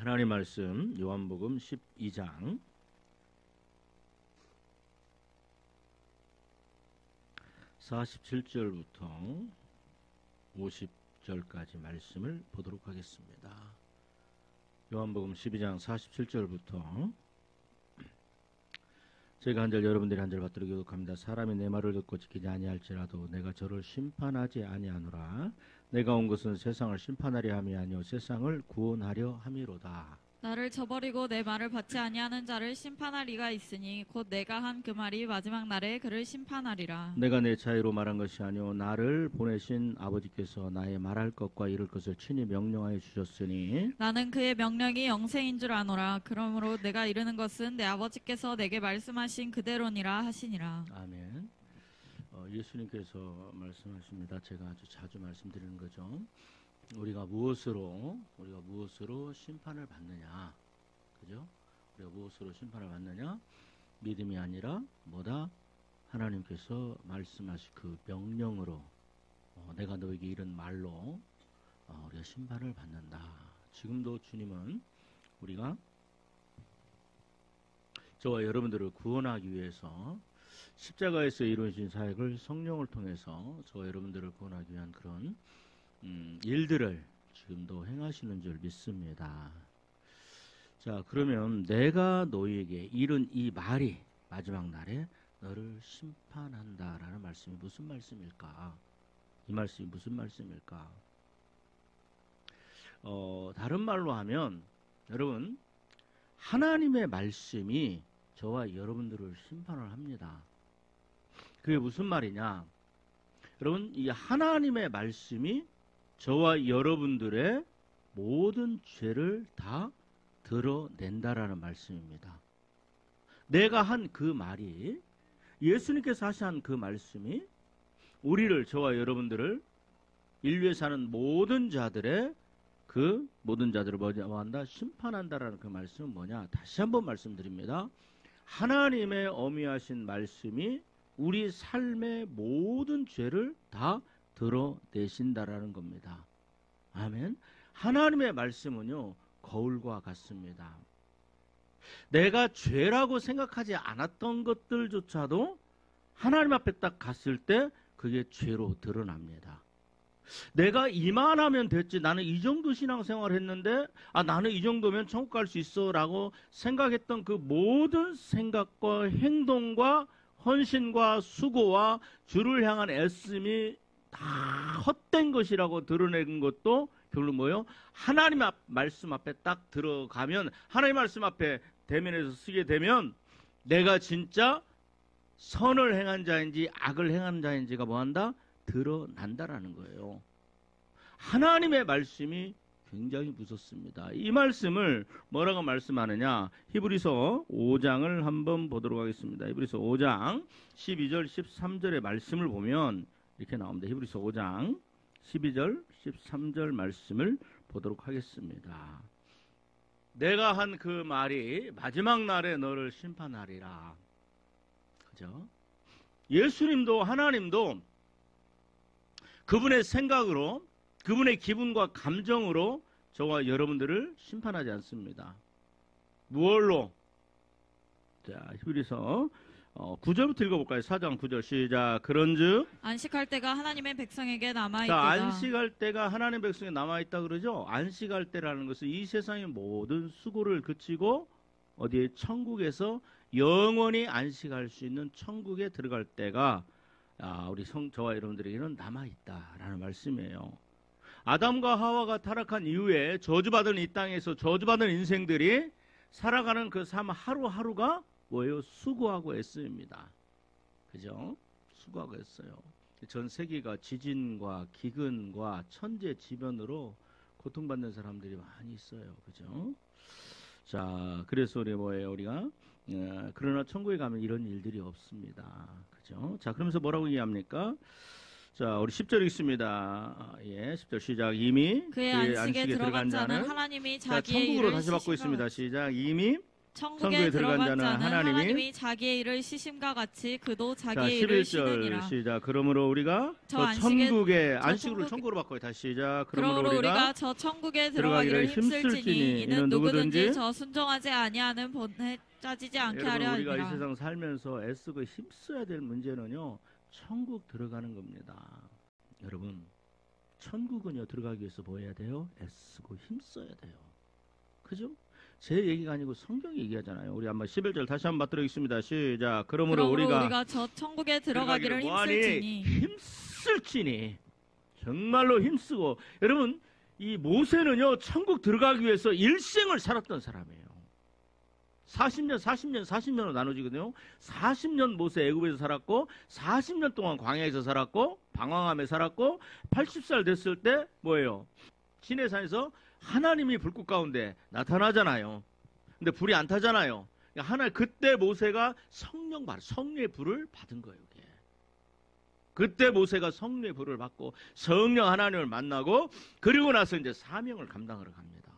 하나님 말씀 요한복음 12장 47절부터 50절까지 말씀을 보도록 하겠습니다. 요한복음 12장 47절부터 제가 한 절 여러분들이 한 절 받들어 교독합니다. 사람이 내 말을 듣고 지키지 아니할지라도 내가 저를 심판하지 아니하노라. 내가 온 것은 세상을 심판하려 함이 아니요 세상을 구원하려 함이로다. 나를 저버리고 내 말을 받지 아니하는 자를 심판할 이가 있으니 곧 내가 한 그 말이 마지막 날에 그를 심판하리라. 내가 내 자유로 말한 것이 아니요 나를 보내신 아버지께서 나의 말할 것과 이룰 것을 친히 명령하여 주셨으니 나는 그의 명령이 영생인 줄 아노라. 그러므로 내가 이르는 것은 내 아버지께서 내게 말씀하신 그대로니라 하시니라. 아멘. 예수님께서 말씀하십니다. 제가 아주 자주 말씀드리는 거죠. 우리가 무엇으로 심판을 받느냐, 그죠? 우리가 무엇으로 심판을 받느냐? 믿음이 아니라 뭐다? 하나님께서 말씀하신 그 명령으로, 내가 너에게 이런 말로 우리가 심판을 받는다. 지금도 주님은 우리가 저와 여러분들을 구원하기 위해서 십자가에서 이루어진 사역을 성령을 통해서 저와 여러분들을 구원하기 위한 그런 일들을 지금도 행하시는 줄 믿습니다. 자, 그러면 내가 너희에게 이른 이 말이 마지막 날에 너를 심판한다라는 말씀이 무슨 말씀일까? 이 말씀이 무슨 말씀일까? 다른 말로 하면 여러분, 하나님의 말씀이 저와 여러분들을 심판을 합니다. 그게 무슨 말이냐? 여러분, 이 하나님의 말씀이 저와 여러분들의 모든 죄를 다 드러낸다라는 말씀입니다. 내가 한 그 말이, 예수님께서 하신 그 말씀이 우리를, 저와 여러분들을, 인류에 사는 모든 자들의 그 모든 자들을 뭐 한다? 심판한다라는 그 말씀은 뭐냐? 다시 한번 말씀드립니다. 하나님의 어미하신 말씀이 우리 삶의 모든 죄를 다 드러내신다라는 겁니다. 아멘. 하나님의 말씀은요, 거울과 같습니다. 내가 죄라고 생각하지 않았던 것들조차도 하나님 앞에 딱 갔을 때 그게 죄로 드러납니다. 내가 이만하면 됐지, 나는 이 정도 신앙생활 했는데 나는 이 정도면 천국 갈 수 있어 라고 생각했던 그 모든 생각과 행동과 헌신과 수고와 주를 향한 애씀이 다 헛된 것이라고 드러낸 것도 결국 뭐예요? 하나님 말씀 앞에 딱 들어가면, 하나님 말씀 앞에 대면해서 쓰게 되면 내가 진짜 선을 행한 자인지 악을 행한 자인지가 뭐한다? 드러난다라는 거예요. 하나님의 말씀이 굉장히 무섭습니다. 이 말씀을 뭐라고 말씀하느냐? 히브리서 5장을 한번 보도록 하겠습니다. 히브리서 5장 12절 13절의 말씀을 보면 이렇게 나옵니다. 히브리서 5장 12절 13절 말씀을 보도록 하겠습니다. 내가 한 그 말이 마지막 날에 너를 심판하리라. 그죠? 예수님도 하나님도 그분의 생각으로, 그분의 기분과 감정으로 저와 여러분들을 심판하지 않습니다. 무얼로? 자, 히브리서 9절부터 읽어볼까요? 4장 9절 시작. 그런즉 안식할 때가 하나님의 백성에게 남아있다. 자, 안식할 때가 하나님의 백성에게 남아있다 그러죠. 안식할 때라는 것은 이 세상의 모든 수고를 그치고 어디에 천국에서 영원히 안식할 수 있는 천국에 들어갈 때가 우리 저와 여러분들에게는 남아있다라는 말씀이에요. 아담과 하와가 타락한 이후에 저주받은 이 땅에서 저주받은 인생들이 살아가는 그 삶 하루하루가 뭐예요? 수고하고 애쓰입니다. 그죠? 수고하고 애써요. 전 세계가 지진과 기근과 천재지변으로 고통받는 사람들이 많이 있어요. 그죠? 자, 그래서 우리 뭐예요? 우리가 그러나 천국에 가면 이런 일들이 없습니다. 그죠? 자, 그러면서 뭐라고 얘기합니까? 자, 우리 10절 읽습니다. 10절 시작. 이미 그의 안식에 들어간 자는 하나님이 자기의 천국으로 일을 다시 받고 있습니다. 시작. 이미 천국에 들어간 자는 하나님이 자기의 일을 쉬심과 같이 그도 자기의 일을 11절 쉬느니라. 시작. 그러므로 우리가 저 저 안식에- 천국에 저 안식으로 천국- 천국으로 바꿔요. 다시 시작. 그러므로 우리가 저 천국에 들어가기를 힘쓸지니 이는 누구든지 저 순종하지 아니하는 본에 짜지지 않게 하려 여러분 우리가 이 함이라. 세상 살면서 애쓰고 힘써야 될 문제는요, 천국 들어가는 겁니다. 여러분, 천국은요 들어가기 위해서 뭐 해야 돼요? 애쓰고 힘써야 돼요. 그죠? 제 얘기가 아니고 성경이 얘기하잖아요. 우리 한번 11절 다시 한번 맞들어보겠습니다. 시작. 그러므로 우리가 저 천국에 들어가기를 힘쓸지니 힘쓸지니 정말로 힘쓰고. 여러분, 이 모세는요 천국 들어가기 위해서 일생을 살았던 사람이에요. 40년으로 나눠지거든요. 40년 모세 애굽에서 살았고 40년 동안 광야에서 살았고 방황함에 살았고 80살 됐을 때 뭐예요? 시내산에서 하나님이 불꽃 가운데 나타나잖아요. 근데 불이 안 타잖아요. 그때 모세가 성령의 불을 받은 거예요. 이게. 그때 모세가 성령의 불을 받고 성령 하나님을 만나고, 그리고 나서 이제 사명을 감당하러 갑니다.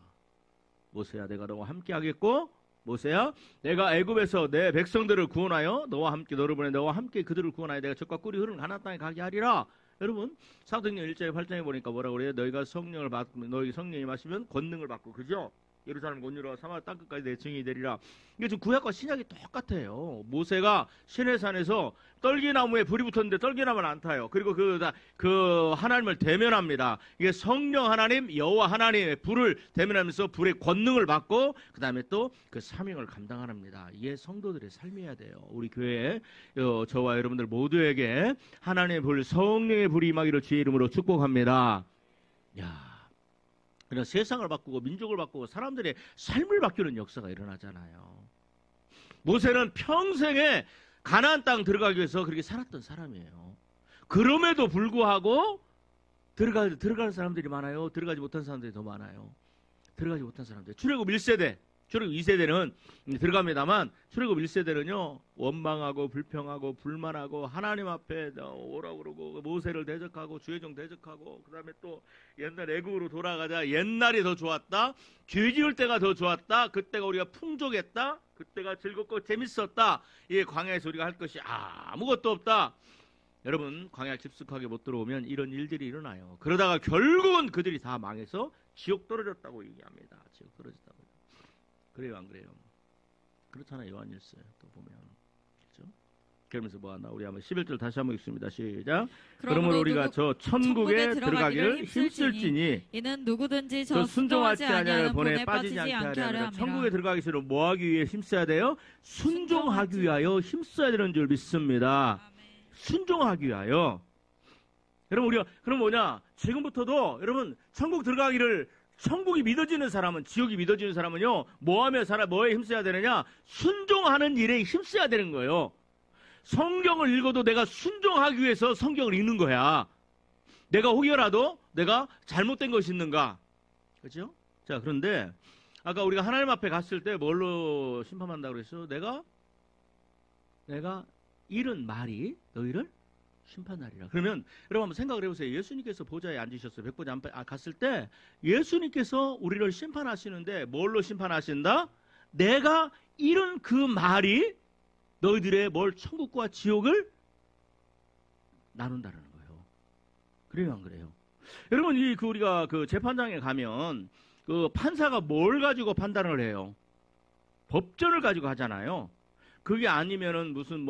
모세야, 내가 너와 함께 하겠고, 모세야, 내가 애굽에서 내 백성들을 구원하여 너와 함께 너를 보내 너와 함께 그들을 구원하여 내가 젖과 꿀이 흐르는 가나안 땅에 가게 하리라. 여러분, 사도행전 1장 8장에 보니까 뭐라고 그래요? 너희가 성령을 받고 너희 성령이 마시면 권능을 받고, 그죠? 예루살렘 온유로 사마리아 땅끝까지 내 증인이 되리라. 이게 지금 구약과 신약이 똑같아요. 모세가 시내산에서 떨기나무에 불이 붙었는데 떨기나무는 안 타요. 그리고 그 하나님을 대면합니다. 이게 성령 하나님, 여호와 하나님의 불을 대면하면서 불의 권능을 받고, 그 다음에 또 그 사명을 감당합니다. 이게 성도들의 삶이어야 돼요. 우리 교회에 저와 여러분들 모두에게 하나님의 불, 성령의 불이 임하기를 주의 이름으로 축복합니다. 야. 그냥 세상을 바꾸고 민족을 바꾸고 사람들의 삶을 바꾸는 역사가 일어나잖아요. 모세는 평생에 가나안 땅 들어가기 위해서 그렇게 살았던 사람이에요. 그럼에도 불구하고 들어가는 사람들이 많아요. 들어가지 못한 사람들이 더 많아요. 들어가지 못한 사람들. 출애굽 1세대, 출애굽 2세대는 들어갑니다만, 출애굽 1세대는요 원망하고 불평하고 불만하고 하나님 앞에 오라고 그러고 모세를 대적하고 주의종 대적하고, 그 다음에 또 옛날 애국으로 돌아가자, 옛날이 더 좋았다, 죄 지을 때가 더 좋았다, 그때가 우리가 풍족했다, 그때가 즐겁고 재밌었다, 이 광야에서 우리가 할 것이 아무것도 없다. 여러분, 광야 깊숙하게 못 들어오면 이런 일들이 일어나요. 그러다가 결국은 그들이 다 망해서 지옥 떨어졌다고 얘기합니다. 지옥 떨어졌다고. 그래요, 안 그래요? 그렇잖아요. 요한일서 또 보면. 그렇죠? 그러면서 뭐하나? 우리 한번 11절 다시 한번 읽습니다. 시작. 그러므로 우리가 저 천국에 들어가기를 힘쓸지니 이는 누구든지 저 순종하지 순종하지 아니하는 아니하는 본에 빠지지 않게 하려 합니다. 천국에 들어가기 위해서 뭐 하기 위해 힘써야 돼요? 순종하기 위하여 힘써야 되는 줄 믿습니다. 순종하기 위하여. 여러분, 우리가 그럼 뭐냐? 지금부터도 여러분 천국이 믿어지는 사람은, 지옥이 믿어지는 사람은요, 뭐에 힘써야 되느냐? 순종하는 일에 힘써야 되는 거예요. 성경을 읽어도 내가 순종하기 위해서 성경을 읽는 거야. 내가 혹여라도 내가 잘못된 것이 있는가? 그렇죠? 자, 그런데 아까 우리가 하나님 앞에 갔을 때 뭘로 심판한다고 그랬어? 내가 잃은 말이 너희를 심판하리라. 그러면 여러분 한번 생각을 해보세요. 예수님께서 보좌에 앉으셨어요. 백보좌 갔을 때 예수님께서 우리를 심판하시는데 뭘로 심판하신다? 내가 잃은 그 말이 너희들의 천국과 지옥을 나눈다는 거예요. 그래요, 안 그래요? 여러분, 우리가 그 재판장에 가면 그 판사가 뭘 가지고 판단을 해요? 법전을 가지고 하잖아요. 그게 아니면은 무슨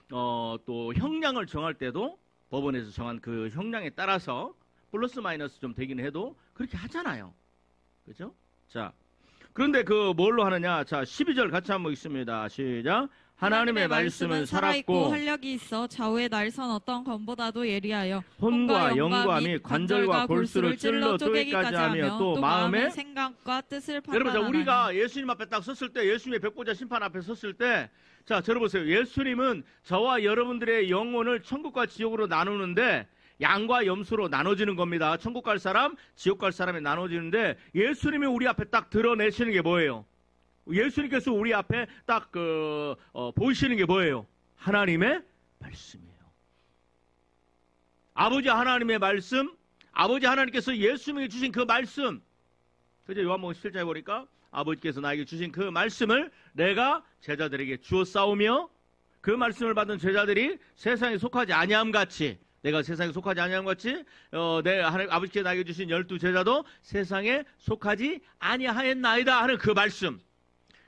또 형량을 정할 때도 법원에서 정한 그 형량에 따라서 플러스 마이너스 좀 되긴 해도 그렇게 하잖아요. 그렇죠? 자, 그런데 뭘로 하느냐? 자, 12절 같이 한번 읽습니다. 시작. 하나님의 말씀은 살았고 활력이 있어 좌우의 날선 어떤 검보다도 예리하여 혼과 영과 및 관절과 골수를 찔러 쪼개기까지 하며 또 마음의 생각과 뜻을 여러분, 판단하나니. 우리가 예수님 앞에 딱 섰을 때, 예수님의 백보자 심판 앞에 섰을 때, 자, 들어보세요. 예수님은 저와 여러분들의 영혼을 천국과 지옥으로 나누는데 양과 염소로 나눠지는 겁니다. 천국 갈 사람, 지옥 갈 사람이 나눠지는데, 예수님이 우리 앞에 딱 드러내시는 게 뭐예요? 예수님께서 우리 앞에 딱 보이시는 게 뭐예요? 하나님의 말씀이에요. 아버지 하나님의 말씀, 아버지 하나님께서 예수님에게 주신 그 말씀. 그죠? 요한복음 17장에 보니까 아버지께서 나에게 주신 그 말씀을 내가 제자들에게 주었사오며 그 말씀을 받은 제자들이 세상에 속하지 아니함 같이 내가 세상에 속하지 아니함 같이 내 아버지께서 나에게 주신 12제자도 세상에 속하지 아니하였나이다 하는 그 말씀.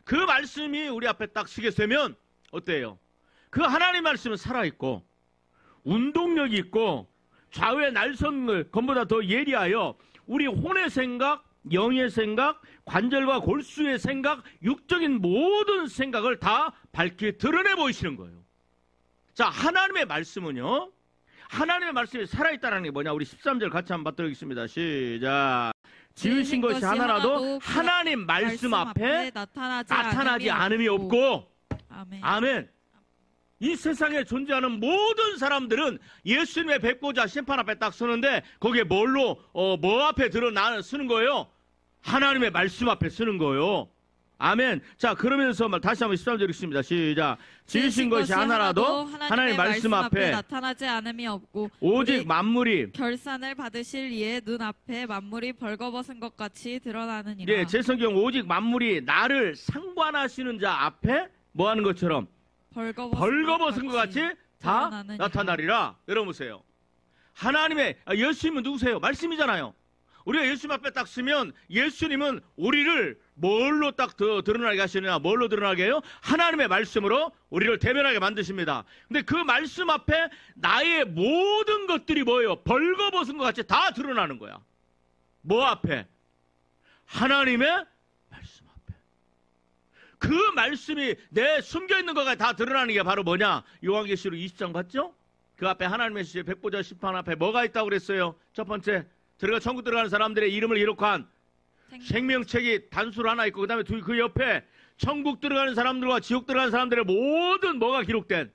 그 말씀이 우리 앞에 딱 서게 되면 어때요? 그 하나님 말씀은 살아있고 운동력이 있고 좌우의 날선을 건보다 더 예리하여 우리 혼의 생각, 영의 생각, 관절과 골수의 생각, 육적인 모든 생각을 다 밝게 드러내 보이시는 거예요. 자, 하나님의 말씀은요. 하나님의 말씀이 살아있다는 게 뭐냐? 우리 13절 같이 한번 받도록 하겠습니다. 시작. 지으신 것이 하나라도 하나님 말씀 앞에 나타나지 않음이 없고 아멘. 이 세상에 존재하는 모든 사람들은 예수님의 백보자 심판 앞에 딱 서는데 거기에 뭘로 뭐 앞에 쓰는 거예요? 하나님의 말씀 앞에 쓰는 거예요. 아멘. 자, 그러면서 다시 한번 13절 읽습니다. 시작. 지으신 것이 하나라도 하나님의 말씀 앞에 나타나지 않음이 없고 오직 만물이 결산을 받으실 이의 눈앞에 만물이 벌거벗은 것 같이 드러나느니라. 네, 제 성경 오직 만물이 나를 상관하시는 자 앞에 뭐 하는 것처럼 벌거벗은 것 같이 다 나타나리라. 여러분 보세요. 하나님의 예수님은 누구세요? 말씀이잖아요. 우리가 예수님 앞에 딱 서면 예수님은 우리를 뭘로 딱 드러나게 하시느냐? 뭘로 드러나게 해요? 하나님의 말씀으로 우리를 대변하게 만드십니다. 근데 그 말씀 앞에 나의 모든 것들이 뭐예요? 벌거벗은 것 같이 다 드러나는 거야. 뭐 앞에? 하나님의 말씀 앞에. 그 말씀이 내 숨겨있는 것가 다 드러나는 게 바로 뭐냐? 요한계시록 20장 봤죠? 그 앞에 하나님의 백보자 심판 앞에 뭐가 있다고 그랬어요? 첫 번째, 천국 들어가는 사람들의 이름을 기록한 생명책이 단수로 하나 있고 그 다음에 그 옆에 천국 들어가는 사람들과 지옥 들어가는 사람들의 모든 뭐가 기록된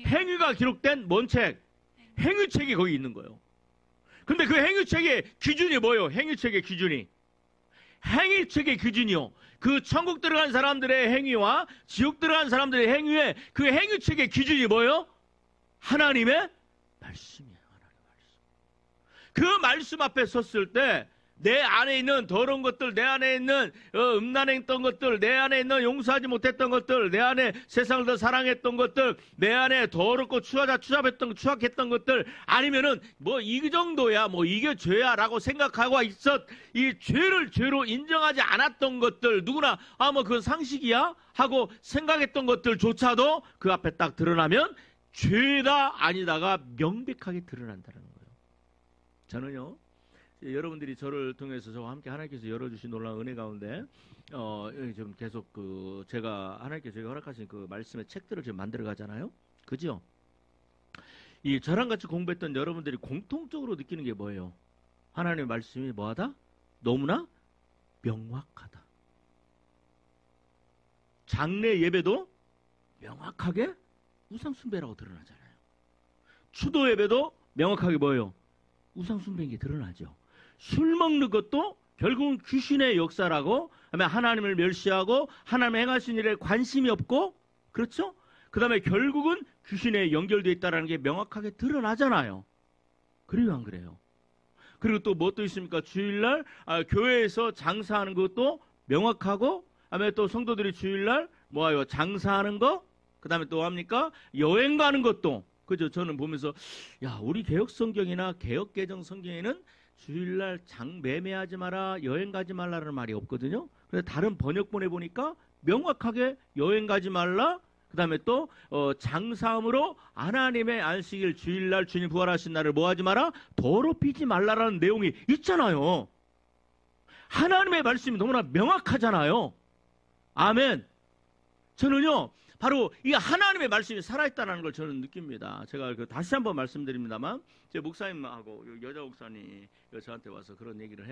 행위가 기록된 뭔 책? 행위책이 거기 있는 거예요. 근데 그 행위책의 기준이 뭐예요? 행위책의 기준이 그 천국 들어간 사람들의 행위와 지옥 들어간 사람들의 행위에 그 행위책의 기준이 뭐예요? 하나님의 말씀이에요. 그 말씀 앞에 섰을 때 내 안에 있는 더러운 것들, 내 안에 있는 음란했던 것들, 내 안에 있는 용서하지 못했던 것들, 내 안에 세상을 더 사랑했던 것들, 내 안에 더럽고 추악했던 것들, 아니면은 뭐 이 정도야, 뭐 이게 죄야라고 생각하고 이 죄를 죄로 인정하지 않았던 것들, 누구나 뭐 그건 상식이야 하고 생각했던 것들조차도 그 앞에 딱 드러나면 죄다 아니다가 명백하게 드러난다는 거예요. 저는요, 여러분들이 저를 통해서 저와 함께 하나님께서 열어주신 놀라운 은혜 가운데 좀 계속 제가 하나님께서 제가 허락하신 그 말씀의 책들을 지금 만들어 가잖아요. 그죠? 이 저랑 같이 공부했던 여러분들이 공통적으로 느끼는 게 뭐예요? 하나님의 말씀이 뭐하다? 너무나 명확하다. 장래 예배도 명확하게 우상숭배라고 드러나잖아요. 추도 예배도 명확하게 뭐예요? 우상숭배인 게 드러나죠. 술 먹는 것도 결국은 귀신의 역사라고, 하나님을 멸시하고 하나님의 행하신 일에 관심이 없고, 그렇죠? 그 다음에 결국은 귀신에 연결되어 있다는 게 명확하게 드러나잖아요. 그래요, 안 그래요? 그리고 또 뭐 또 있습니까? 주일날 교회에서 장사하는 것도 명확하고, 그다음에 또 성도들이 주일날 뭐예요? 장사하는 거, 그 다음에 또 합니까? 여행 가는 것도, 그죠? 저는 보면서 야, 우리 개혁 성경이나 개혁 개정 성경에는 주일날 장 매매하지 마라, 여행 가지 말라는 말이 없거든요. 그런데 다른 번역본에 보니까 명확하게 여행 가지 말라, 그 다음에 또 장사함으로 하나님의 안식일 주일날 주님 부활하신 날을 뭐하지 마라? 더럽히지 말라라는 내용이 있잖아요. 하나님의 말씀이 너무나 명확하잖아요. 아멘. 저는요, 바로 이 하나님의 말씀이 살아있다는 걸 저는 느낍니다. 제가 다시 한번 말씀드립니다만, 제 목사님하고 여자 목사님 저한테 와서 그런 얘기를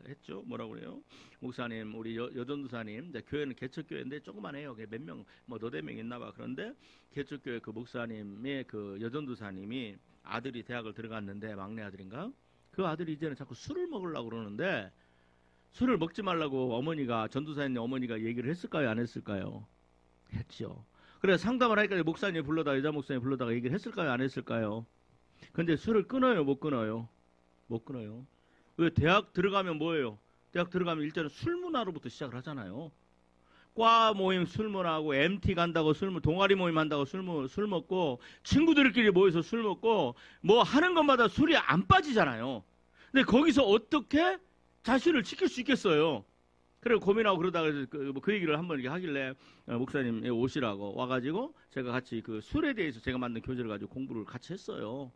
했죠. 뭐라고 그래요? 목사님, 우리 여전도사님, 교회는 개척교회인데 조그만해요. 몇 명, 뭐 너댓 명 있나 봐. 그런데 개척교회 그 목사님의 그 여전도사님이 아들이 대학을 들어갔는데, 막내 아들인가? 그 아들이 이제는 자꾸 술을 먹으려고 그러는데, 술을 먹지 말라고 전도사님 어머니가 얘기를 했을까요? 안 했을까요? 했죠. 그래서 상담을 하니까 목사님 불러다가, 여자 목사님 불러다가 얘기를 했을까요? 안 했을까요? 근데 술을 끊어요? 못 끊어요? 못 끊어요. 왜? 대학 들어가면 뭐예요? 대학 들어가면 일단은 술문화로부터 시작을 하잖아요. 과 모임 술문화하고 MT 간다고 동아리 모임 한다고 술 먹고 친구들끼리 모여서 술 먹고 뭐 하는 것마다 술이 안 빠지잖아요. 근데 거기서 어떻게 자신을 지킬 수 있겠어요? 그래 고민하고 그러다가 그 얘기를 한번 이렇게 하길래 목사님 오시라고 와가지고 제가 같이 그 술에 대해서 제가 만든 교재를 가지고 공부를 같이 했어요.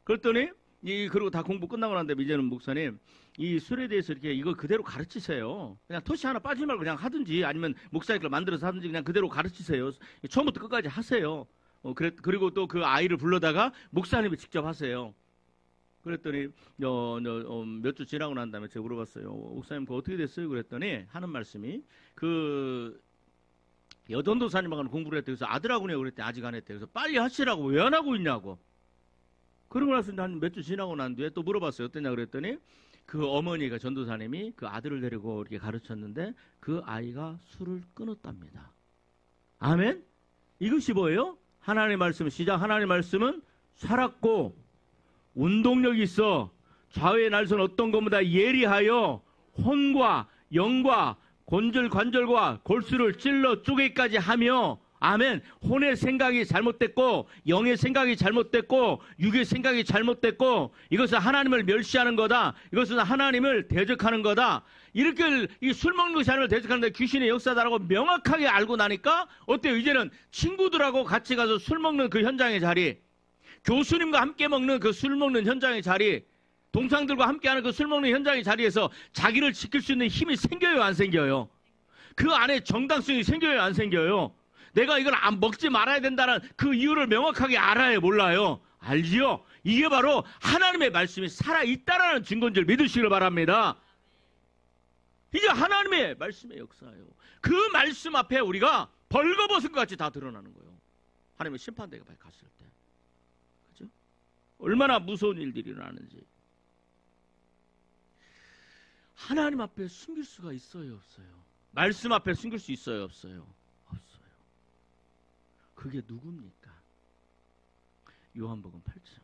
그랬더니 그리고 다 공부 끝나고 난 다음에 이제는 목사님 이 술에 대해서 이렇게 이거 그대로 가르치세요. 그냥 토시 하나 빠지지 말고 그냥 하든지 아니면 목사님들 만들어서 하든지 그냥 그대로 가르치세요. 처음부터 끝까지 하세요. 그리고 또 그 아이를 불러다가 목사님이 직접 하세요. 그랬더니 몇 주 지나고 난 다음에 제가 물어봤어요. 목사님 그거 어떻게 됐어요? 그랬더니 하는 말씀이 그 여전도사님하고는 공부를 했대. 그래서 아들하고는 그랬더니 아직 안 했대. 그래서 빨리 하시라고 왜 안 하고 있냐고. 그러고 나서 한 몇 주 지나고 난 뒤에 또 물어봤어요. 어떠냐 그랬더니 그 어머니가 전도사님이 그 아들을 데리고 이렇게 가르쳤는데 그 아이가 술을 끊었답니다. 아멘? 이것이 뭐예요? 하나님의 말씀 시작. 하나님의 말씀은 살았고 운동력이 있어 좌우의 날선 어떤 것보다 예리하여 혼과 영과 관절과 골수를 찔러 쪼개기까지 하며 아멘. 혼의 생각이 잘못됐고 영의 생각이 잘못됐고 육의 생각이 잘못됐고 이것은 하나님을 멸시하는 거다. 이것은 하나님을 대적하는 거다. 이렇게 이 술 먹는 것이 하나님을 대적하는데 귀신의 역사다라고 명확하게 알고 나니까 어때요? 이제는 친구들하고 같이 가서 술 먹는 그 현장의 자리, 교수님과 함께 먹는 그 술 먹는 현장의 자리, 동창들과 함께하는 그 술 먹는 현장의 자리에서 자기를 지킬 수 있는 힘이 생겨요, 안 생겨요? 그 안에 정당성이 생겨요, 안 생겨요? 내가 이걸 안 먹지 말아야 된다는 그 이유를 명확하게 알아요, 몰라요? 알지요? 이게 바로 하나님의 말씀이 살아있다라는 증거인 줄 믿으시길 바랍니다. 이게 하나님의 말씀의 역사예요. 그 말씀 앞에 우리가 벌거벗은 것 같이 다 드러나는 거예요. 하나님의 심판대에 갔을 때. 그죠? 얼마나 무서운 일들이 일어나는지. 하나님 앞에 숨길 수가 있어요, 없어요? 말씀 앞에 숨길 수 있어요, 없어요? 없어요. 그게 누굽니까? 요한복음 8장.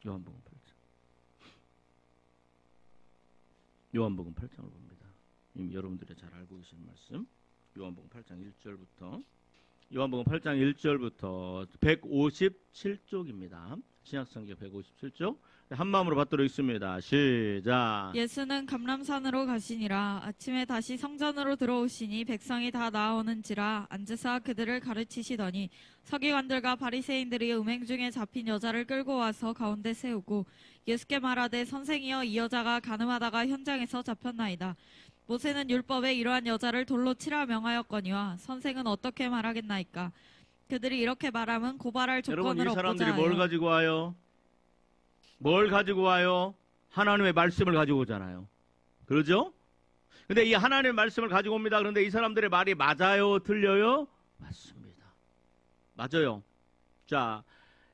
요한복음 8장. 요한복음 8장을 봅니다. 이미 여러분들이 잘 알고 계시는 말씀. 요한복음 8장 1절부터 요한복음 8장 1절부터 157쪽입니다. 신약성경 157쪽. 한 마음으로 받도록 있습니다. 시작. 예수는 감람산으로 가시니라. 아침에 다시 성전으로 들어오시니 백성이 다 나아오는지라 앉으사 그들을 가르치시더니 서기관들과 바리새인들이 음행 중에 잡힌 여자를 끌고 와서 가운데 세우고 예수께 말하되 선생이여 이 여자가 간음하다가 현장에서 잡혔나이다. 모세는 율법에 이러한 여자를 돌로 치라 명하였거니와 선생은 어떻게 말하겠나이까. 그들이 이렇게 말하면 고발할 조건을 얻고자 하여. 여러분 이 사람들이 뭘 가지고 와요? 뭘 가지고 와요? 하나님의 말씀을 가지고 오잖아요. 그러죠? 근데 이 하나님의 말씀을 가지고 옵니다. 그런데 이 사람들의 말이 맞아요? 틀려요? 맞습니다. 맞아요. 자,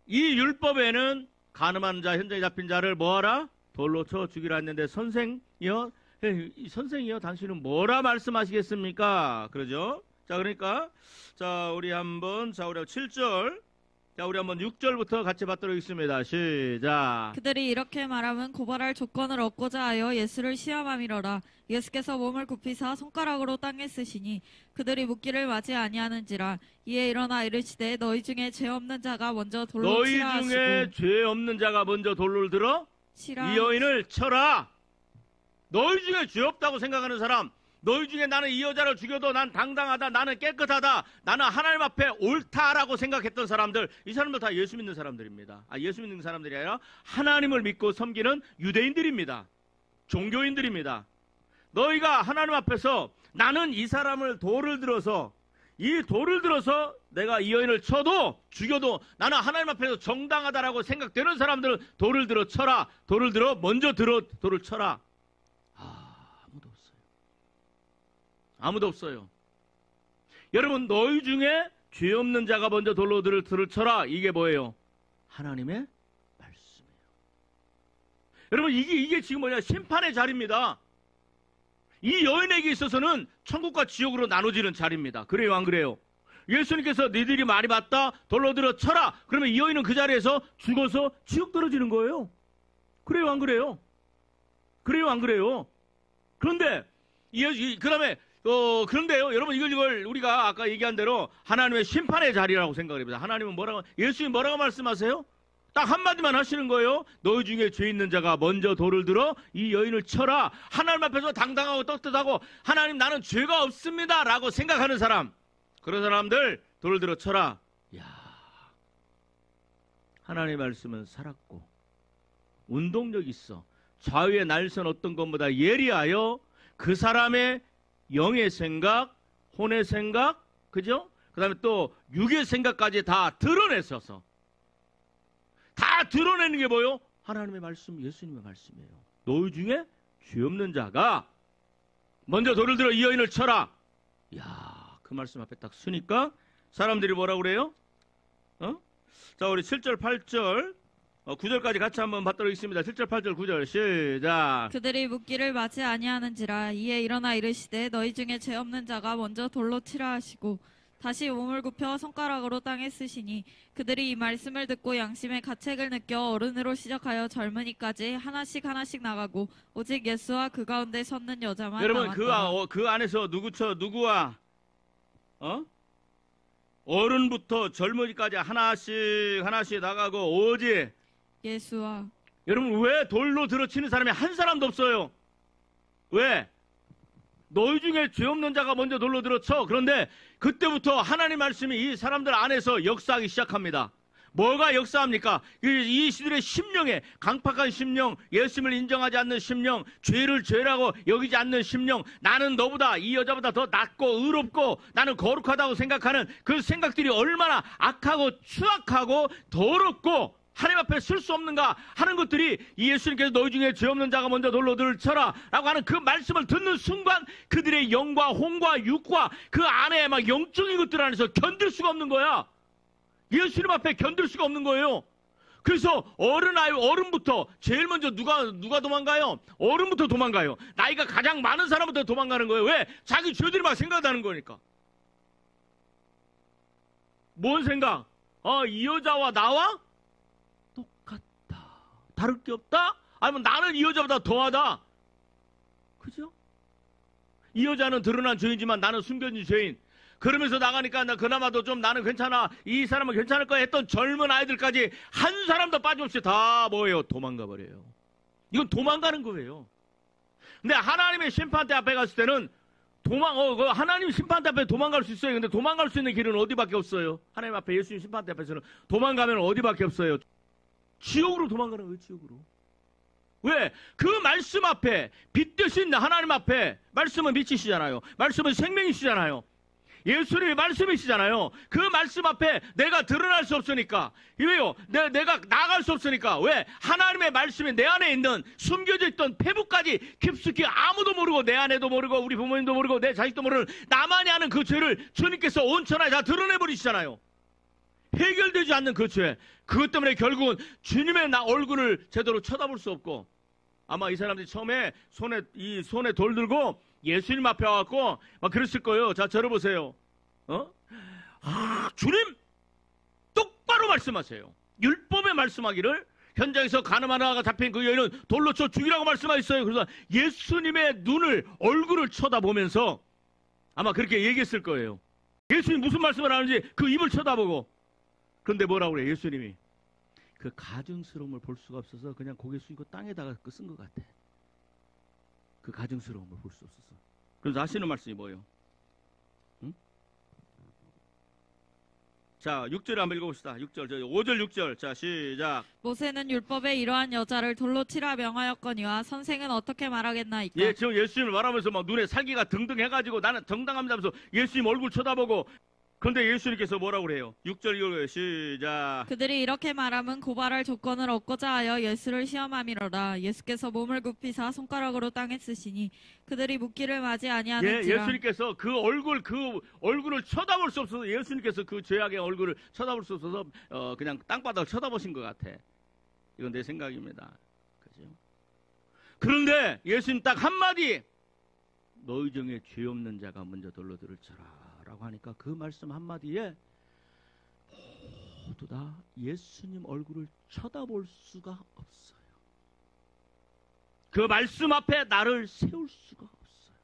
이 율법에는 간음한 자, 현장에 잡힌 자를 뭐하라? 돌로 쳐 죽이라 했는데 선생이요? 선생이요? 당신은 뭐라 말씀하시겠습니까? 그러죠? 자, 그러니까 자, 우리 한번 7절. 자, 우리 한번 6절부터 같이 받도록 하겠습니다. 시작. 그들이 이렇게 말하면 고발할 조건을 얻고자 하여 예수를 시험함이러라. 예수께서 몸을 굽히사 손가락으로 땅에 쓰시니 그들이 묻기를 맞이 아니하는지라. 이에 일어나 이르시되 너희 중에 죄 없는 자가 먼저 돌로 치라 하시고. 너희 중에 죄 없는 자가 먼저 돌로 들어 치라. 이 여인을 쳐라. 너희 중에 죄 없다고 생각하는 사람, 너희 중에 나는 이 여자를 죽여도 난 당당하다, 나는 깨끗하다, 나는 하나님 앞에 옳다라고 생각했던 사람들, 이 사람들 다 예수 믿는 사람들입니다. 예수 믿는 사람들이 아니라 하나님을 믿고 섬기는 유대인들입니다. 종교인들입니다. 너희가 하나님 앞에서 나는 이 사람을 돌을 들어서 내가 이 여인을 쳐도 죽여도 나는 하나님 앞에서 정당하다라고 생각되는 사람들은 돌을 들어 쳐라. 먼저 돌을 쳐라. 아무도 없어요. 여러분, 너희 중에 죄 없는 자가 먼저 돌로 들을 쳐라. 이게 뭐예요? 하나님의 말씀이에요. 여러분, 이게 지금 뭐냐? 심판의 자리입니다. 이 여인에게 있어서는 천국과 지옥으로 나눠지는 자리입니다. 그래요, 안 그래요? 예수님께서 너희들이 많이 봤다, 돌로 들어 쳐라. 그러면 이 여인은 그 자리에서 죽어서 지옥 떨어지는 거예요. 그래요, 안 그래요? 그래요, 안 그래요? 그런데 그다음에 그런데요, 여러분 이걸 우리가 아까 얘기한 대로 하나님의 심판의 자리라고 생각을 해봅니다. 하나님은 예수님 뭐라고 말씀하세요? 딱 한마디만 하시는 거예요. 너희 중에 죄 있는 자가 먼저 돌을 들어 이 여인을 쳐라. 하나님 앞에서 당당하고 떳떳하고 하나님 나는 죄가 없습니다 라고 생각하는 사람, 그런 사람들 돌을 들어 쳐라. 야, 하나님의 말씀은 살았고 운동력 있어. 좌우의 날선 어떤 것보다 예리하여 그 사람의 영의 생각, 혼의 생각, 그죠? 그 다음에 또 육의 생각까지 다 드러냈어서, 다 드러내는 게 뭐요? 하나님의 말씀, 예수님의 말씀이에요. 너희 중에 죄 없는 자가 먼저 돌을 들어 이 여인을 쳐라. 이야, 그 말씀 앞에 딱 서니까 사람들이 뭐라고 그래요? 자, 우리 7절, 8절, 9절까지 같이 한번 받도록 하겠습니다. 7절, 8절, 9절 시작. 그들이 묻기를 마치 아니하는지라. 이에 일어나 이르시되 너희 중에 죄 없는 자가 먼저 돌로 치라 하시고 다시 몸을 굽혀 손가락으로 땅에 쓰시니 그들이 이 말씀을 듣고 양심의 가책을 느껴 어른으로 시작하여 젊은이까지 하나씩 하나씩 나가고 오직 예수와 그 가운데 섰는 여자만 여러분 남았더라. 그 안에서 누구와 어른부터 젊은이까지 하나씩 나가고 오직 예수와. 여러분 왜 돌로 들어치는 사람이 한 사람도 없어요? 왜? 너희 중에 죄 없는 자가 먼저 돌로 들어쳐. 그런데 그때부터 하나님 말씀이 이 사람들 안에서 역사하기 시작합니다. 뭐가 역사합니까? 이 시들의 심령에, 강팍한 심령, 예수님을 인정하지 않는 심령, 죄를 죄라고 여기지 않는 심령, 나는 너보다, 이 여자보다 더 낫고 의롭고 나는 거룩하다고 생각하는 그 생각들이 얼마나 악하고 추악하고 더럽고 하나님 앞에 쓸 수 없는가 하는 것들이, 이 예수님께서 너희 중에 죄 없는 자가 먼저 돌로 들쳐라 라고 하는 그 말씀을 듣는 순간 그들의 영과 혼과 육과 그 안에 막 영적인 것들 안에서 견딜 수가 없는 거야. 예수님 앞에 견딜 수가 없는 거예요. 그래서 어른부터 제일 먼저 누가 도망가요? 어른부터 도망가요. 나이가 가장 많은 사람부터 도망가는 거예요. 왜? 자기 죄들이 막 생각나는 거니까. 뭔 생각? 이 여자와 나와 똑같다. 다를 게 없다? 아니면 나는 이 여자보다 더하다. 그죠? 이 여자는 드러난 죄인지만 나는 숨겨진 죄인. 그러면서 나가니까 나 그나마도 좀 나는 괜찮아, 이 사람은 괜찮을 거야 했던 젊은 아이들까지 한 사람도 빠짐없이 다 뭐예요? 도망가 버려요. 이건 도망가는 거예요. 근데 하나님의 심판대 앞에 갔을 때는 하나님 심판대 앞에 도망갈 수 있어요. 근데 도망갈 수 있는 길은 어디밖에 없어요? 하나님 앞에, 예수님 심판대 앞에서는 도망가면 어디밖에 없어요? 지옥으로 도망가는 거예요. 지옥으로. 왜? 그 말씀 앞에, 빛 되신 하나님 앞에, 말씀은 빛이시잖아요. 말씀은 생명이시잖아요. 예수님의 말씀이시잖아요. 그 말씀 앞에 내가 드러날 수 없으니까. 왜요? 내가 나갈 수 없으니까. 왜? 하나님의 말씀이 내 안에 있는 숨겨져 있던 페부까지 깊숙이 아무도 모르고, 내 아내도 모르고 우리 부모님도 모르고 내 자식도 모르는 나만이 아는 그 죄를 주님께서 온천하에 다 드러내버리시잖아요. 해결되지 않는 그 죄. 그것 때문에 결국은 주님의 얼굴을 제대로 쳐다볼 수 없고, 아마 이 사람들이 처음에 손에 돌 들고 예수님 앞에 와갖고 막 그랬을 거예요. 자, 저를 보세요. 주님 똑바로 말씀하세요. 율법에 말씀하기를 현장에서 가늠하다가 잡힌 그 여인은 돌로 쳐 죽이라고 말씀하셨어요. 그래서 예수님의 얼굴을 쳐다보면서 아마 그렇게 얘기했을 거예요. 예수님 무슨 말씀을 하는지 그 입을 쳐다보고. 그런데 뭐라고 그래? 예수님이 그 가증스러움을 볼 수가 없어서 그냥 고개 숙이고 땅에다가 쓴 것 같아. 그 가증스러움을 볼 수 없어서. 그래서 하시는 말씀이 뭐예요? 응? 자, 6절을 한번 읽어봅시다. 6절, 5절, 6절. 자, 시작. 모세는 율법에 이러한 여자를 돌로 치라 명하였거니와 선생은 어떻게 말하겠나이까? 예, 지금 예수님을 말하면서 막 눈에 살기가 등등 해가지고 나는 정당합니다 하면서 예수님 얼굴 쳐다보고. 그런데 예수님께서 뭐라고 그래요? 6절 읽어요. 시작. 그들이 이렇게 말하면 고발할 조건을 얻고자 하여 예수를 시험함이로라. 예수께서 몸을 굽히사 손가락으로 땅에 쓰시니 그들이 묻기를 마지 아니하는지라. 예수님께서 그 얼굴을 쳐다볼 수 없어서, 예수님께서 그 죄악의 얼굴을 쳐다볼 수 없어서 그냥 땅바닥을 쳐다보신 것 같아. 이건 내 생각입니다. 그죠? 그런데 예수님 딱 한마디, 너희 중에 죄 없는 자가 먼저 돌로 들을쳐라 라고 하니까 그 말씀 한마디에 모두 다 예수님 얼굴을 쳐다볼 수가 없어요. 그 말씀 앞에 나를 세울 수가 없어요.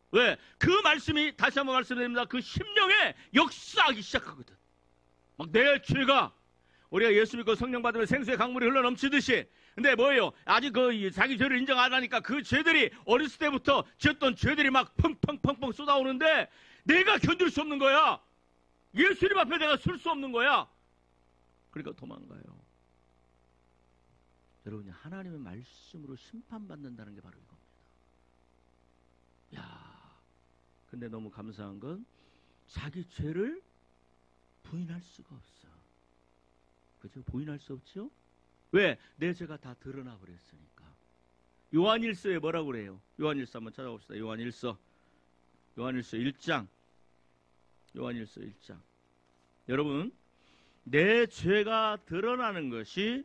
왜? 그 말씀이, 다시 한번 말씀드립니다, 그 심령에 역사하기 시작하거든. 막 내 죄가, 우리가 예수 믿고 성령 받으면 생수의 강물이 흘러 넘치듯이, 근데 뭐예요? 아직 자기 죄를 인정 안 하니까 그 죄들이 어렸을 때부터 지었던 죄들이 막 펑펑펑펑 쏟아오는데 내가 견딜 수 없는 거야. 예수님 앞에 내가 설 수 없는 거야. 그러니까 도망가요. 여러분이 하나님의 말씀으로 심판받는다는 게 바로 이겁니다. 야, 근데 너무 감사한 건 자기 죄를 부인할 수가 없어. 그죠? 부인할 수 없죠? 왜? 내 죄가 다 드러나 버렸으니까. 요한일서에 뭐라고 그래요? 요한일서 한번 찾아봅시다. 요한일서 1장. 요한일서 1장. 여러분, 내 죄가 드러나는 것이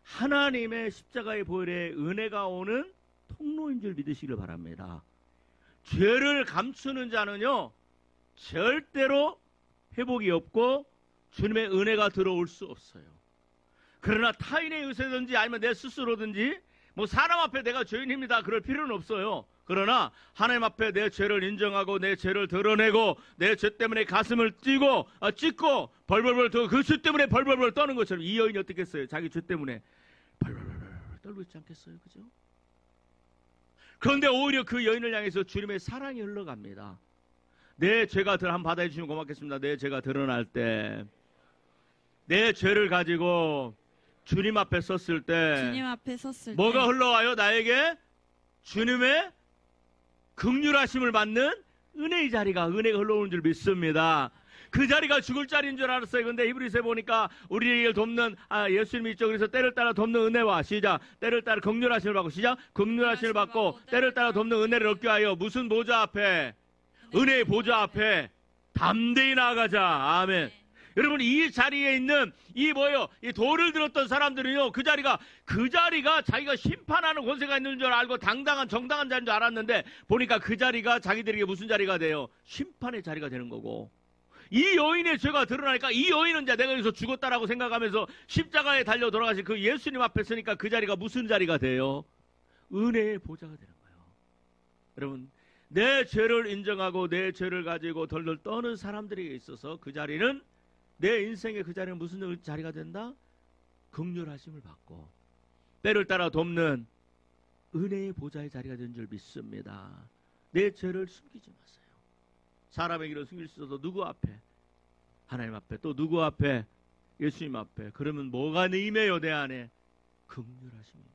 하나님의 십자가의 보혈의 은혜가 오는 통로인 줄 믿으시길 바랍니다. 죄를 감추는 자는요, 절대로 회복이 없고 주님의 은혜가 들어올 수 없어요. 그러나 타인의 의사든지 아니면 내 스스로든지 뭐 사람 앞에 내가 죄인입니다 그럴 필요는 없어요. 그러나 하나님 앞에 내 죄를 인정하고 내 죄를 드러내고 내 죄 때문에 가슴을 찢고 벌벌벌 그 죄 때문에 벌벌벌 떠는 것처럼 이 여인이 어떻게 했어요? 자기 죄 때문에 벌벌벌 떨고 있지 않겠어요? 그죠? 그런데 오히려 그 여인을 향해서 주님의 사랑이 흘러갑니다. 내 죄가 한번 받아해 주시면 고맙겠습니다. 내 죄가 드러날 때, 내 죄를 가지고 주님 앞에 섰을 때 뭐가 흘러와요? 나에게 주님의 긍휼하심을 받는 은혜의 자리가, 은혜가 흘러오는 줄 믿습니다. 그 자리가 죽을 자리인 줄 알았어요. 근데 히브리서에 보니까 우리를 돕는 예수님이 있죠. 그래서 때를 따라 돕는 은혜와, 시작, 때를 따라 긍휼하심을 받고, 시작, 긍휼하심을 받고 때를 따라 돕는 은혜를 얻게 하여 무슨 보좌 앞에? 은혜의 보좌 앞에 담대히 나아가자. 아멘. 여러분, 이 자리에 있는 이 돌을 들었던 사람들은요, 그 자리가 자기가 심판하는 권세가 있는 줄 알고 당당한 정당한 자리인 줄 알았는데 보니까 그 자리가 자기들에게 무슨 자리가 돼요? 심판의 자리가 되는 거고, 이 여인의 죄가 드러나니까 이 여인은 이제 내가 여기서 죽었다라고 생각하면서 십자가에 달려 돌아가신 그 예수님 앞에 서니까 그 자리가 무슨 자리가 돼요? 은혜의 보좌가 되는 거예요. 여러분, 내 죄를 인정하고 내 죄를 가지고 덜덜 떠는 사람들에게 있어서 그 자리는, 내 인생의 그 자리는 무슨 자리가 된다? 긍휼하심을 받고 때를 따라 돕는 은혜의 보좌의 자리가 된 줄 믿습니다. 내 죄를 숨기지 마세요. 사람에게는 숨길 수 있어도 누구 앞에? 하나님 앞에, 또 누구 앞에? 예수님 앞에. 그러면 뭐가 임해요? 내 안에 긍휼하심이 임해요.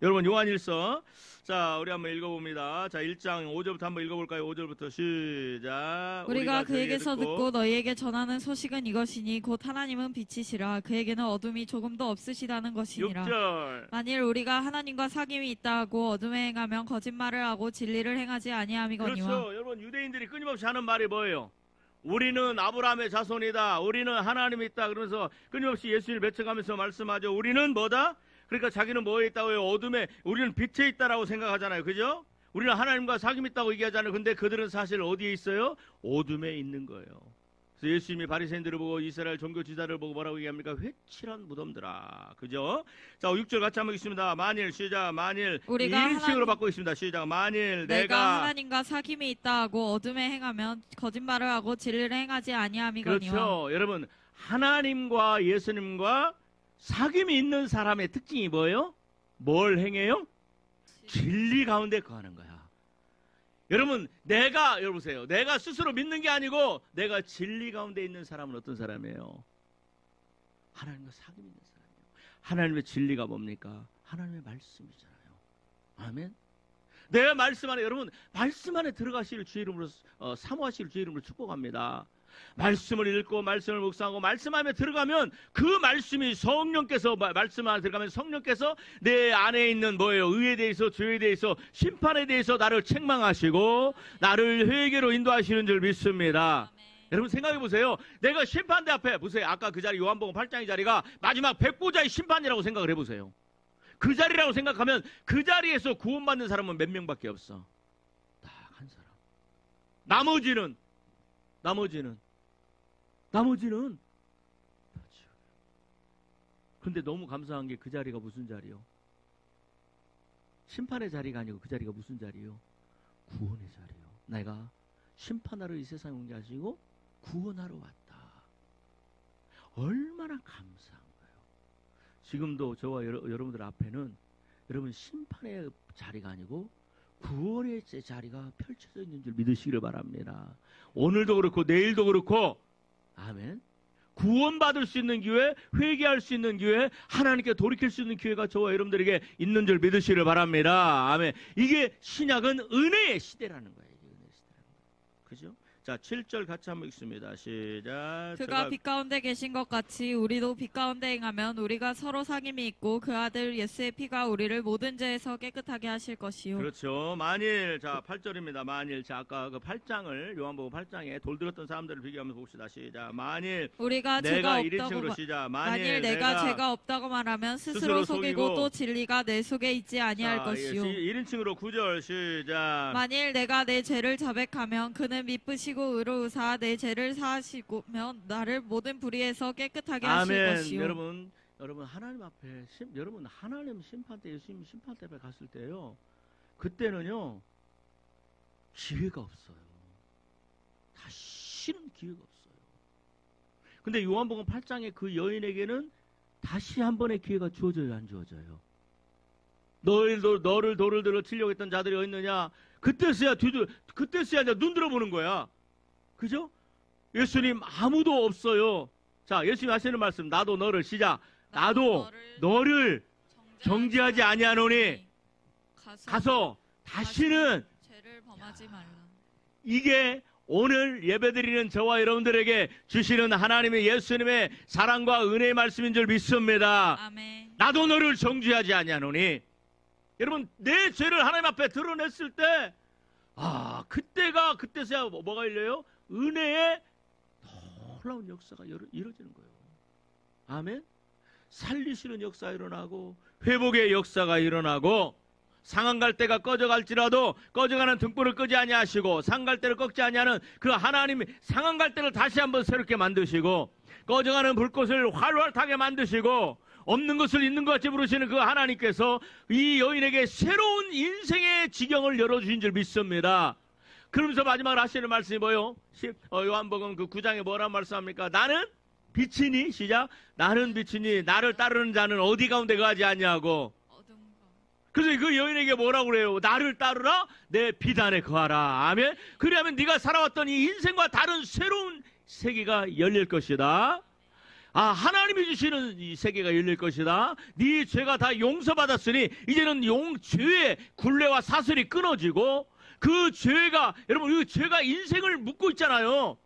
여러분, 요한일서, 자, 우리 한번 읽어봅니다. 자, 1장 5절부터 한번 읽어볼까요? 5절부터 시작. 우리가 그에게서 듣고 너희에게 전하는 소식은 이것이니 곧 하나님은 빛이시라 그에게는 어둠이 조금도 없으시다는 것이니라. 6절. 만일 우리가 하나님과 사귐이 있다 하고 어둠에 행하면 거짓말을 하고 진리를 행하지 아니함이거니와. 그렇죠. 여러분, 유대인들이 끊임없이 하는 말이 뭐예요? 우리는 아브라함의 자손이다. 우리는 하나님이 있다. 그러면서 끊임없이 예수님을 배척하면서 말씀하죠. 우리는 뭐다? 그러니까 자기는 뭐에 있다고요? 어둠에, 우리는 빛에 있다라고 생각하잖아요. 그죠? 우리는 하나님과 사귐 있다고 얘기하잖아요. 근데 그들은 사실 어디에 있어요? 어둠에 있는 거예요. 그래서 예수님이 바리새인들을 보고 이스라엘 종교 지도자를 보고 뭐라고 얘기합니까? 회칠한 무덤들아. 그죠? 자, 6절 같이 한번 읽습니다. 만일, 시작, 만일. 우리가 1인칭으로 바꾸고 있습니다. 시작, 만일 내가 하나님과 사귐이 있다 하고 어둠에 행하면 거짓말을 하고 진리를 행하지 아니함이거니와. 그렇죠. 여러분, 하나님과 예수님과 사귐이 있는 사람의 특징이 뭐예요? 뭘 행해요? 진리 가운데 거하는 거야. 여러분, 여러분 보세요. 내가 스스로 믿는 게 아니고 내가 진리 가운데 있는 사람은 어떤 사람이에요? 하나님과 사귐이 있는 사람이에요. 하나님의 진리가 뭡니까? 하나님의 말씀이잖아요. 아멘. 내 말씀 안에, 여러분, 말씀 안에 들어가시길 주의 이름으로 사모하시길 주의 이름으로 축복합니다. 말씀을 읽고 말씀을 묵상하고 말씀 안에 들어가면 그 말씀이 성령께서, 말씀 안에 들어가면 성령께서 내 안에 있는 뭐예요? 의에 대해서, 죄에 대해서, 심판에 대해서 나를 책망하시고 나를 회개로 인도하시는 줄 믿습니다. 여러분, 생각해 보세요. 내가 심판대 앞에, 보세요. 아까 그 자리, 요한복음 8장의 자리가 마지막 백보자의 심판이라고 생각을 해보세요. 그 자리라고 생각하면 그 자리에서 구원받는 사람은 몇 명밖에 없어. 딱 한 사람. 나머지는 그렇죠. 근데 너무 감사한 게 그 자리가 무슨 자리요? 심판의 자리가 아니고 그 자리가 무슨 자리요? 구원의 자리요. 내가 심판하러 이 세상에 온 게 아니고 구원하러 왔다. 얼마나 감사한 거예요. 지금도 저와 여러분들 앞에는 여러분 심판의 자리가 아니고 구원의 자리가 펼쳐져 있는 줄 믿으시기를 바랍니다. 오늘도 그렇고 내일도 그렇고, 아멘. 구원받을 수 있는 기회, 회개할 수 있는 기회, 하나님께 돌이킬 수 있는 기회가 저와 여러분들에게 있는 줄 믿으시기를 바랍니다. 아멘. 이게 신약은 은혜의 시대라는 거예요. 이게 은혜의 시대라는 거예요. 그죠? 자, 7절 같이 한번 읽습니다. 시작. 그가 빛 가운데 계신 것 같이 우리도 빛 가운데 행하면 우리가 서로 상임이 있고 그 아들 예수의 피가 우리를 모든 죄에서 깨끗하게 하실 것이요. 그렇죠. 만일, 자 8절입니다. 만일, 자 아까 그 8장을 요한복음 8장에 돌들었던 사람들을 비교하면서 봅시다. 시작. 만일 우리가 내가 죄가 없다고 1인칭으로 시작. 만일 내가 죄가 없다고 말하면 스스로 속이고 또 진리가 내 속에 있지 아니할 것이요. 1인칭으로 9절 시작. 만일 내가 내 죄를 자백하면 그는 미쁘시고 의로우사 내 죄를 사하시면 나를 모든 불의에서 깨끗하게 하실 것이요. 여러분 하나님 앞에 여러분 하나님 심판 때 예수님 심판 때 갔을 때요. 그때는요. 기회가 없어요. 다시는 기회가 없어요. 근데 요한복음 8장의 그 여인에게는 다시 한 번의 기회가 주어져요, 안 주어져요? 너를 돌을 들어 치려고 했던 자들이 어디 있느냐? 그때서야 눈 들어보는 거야. 그죠? 예수님 아무도 없어요. 자, 예수님 하시는 말씀, 나도 너를 시작. 나도 너를 정죄하지 아니하노니 가서 다시는 죄를 범하지 말라. 이게 오늘 예배드리는 저와 여러분들에게 주시는 하나님의 예수님의 사랑과 은혜의 말씀인 줄 믿습니다. 아멘. 나도 너를 정죄하지 아니하노니. 여러분 내 죄를 하나님 앞에 드러냈을 때 그때서야 뭐가 열려요? 은혜의 놀라운 역사가 이루어지는 거예요. 아멘. 살리시는 역사가 일어나고 회복의 역사가 일어나고 상한 갈대가 꺼져갈지라도 꺼져가는 등불을 끄지 아니하시고 상한 갈대를 꺾지 아니하는 그 하나님이 상한 갈대를 다시 한번 새롭게 만드시고 꺼져가는 불꽃을 활활 타게 만드시고 없는 것을 있는 것 같이 부르시는 그 하나님께서 이 여인에게 새로운 인생의 지경을 열어주신 줄 믿습니다. 그러면서 마지막으로 하시는 말씀이 뭐예요? 요한복음 그 9장에 뭐라는 말씀합니까? 나는 빛이니 시작. 나는 빛이니 나를 따르는 자는 어디 가운데 거하지 않냐고. 그래서 그 여인에게 뭐라고 그래요? 나를 따르라 내 빛 안에 거하라. 아멘. 그러면 네가 살아왔던 이 인생과 다른 새로운 세계가 열릴 것이다. 하나님이 주시는 이 세계가 열릴 것이다. 네 죄가 다 용서받았으니 이제는 죄의 굴레와 사슬이 끊어지고 그 죄가 여러분 그 죄가 인생을 묶고 있잖아요.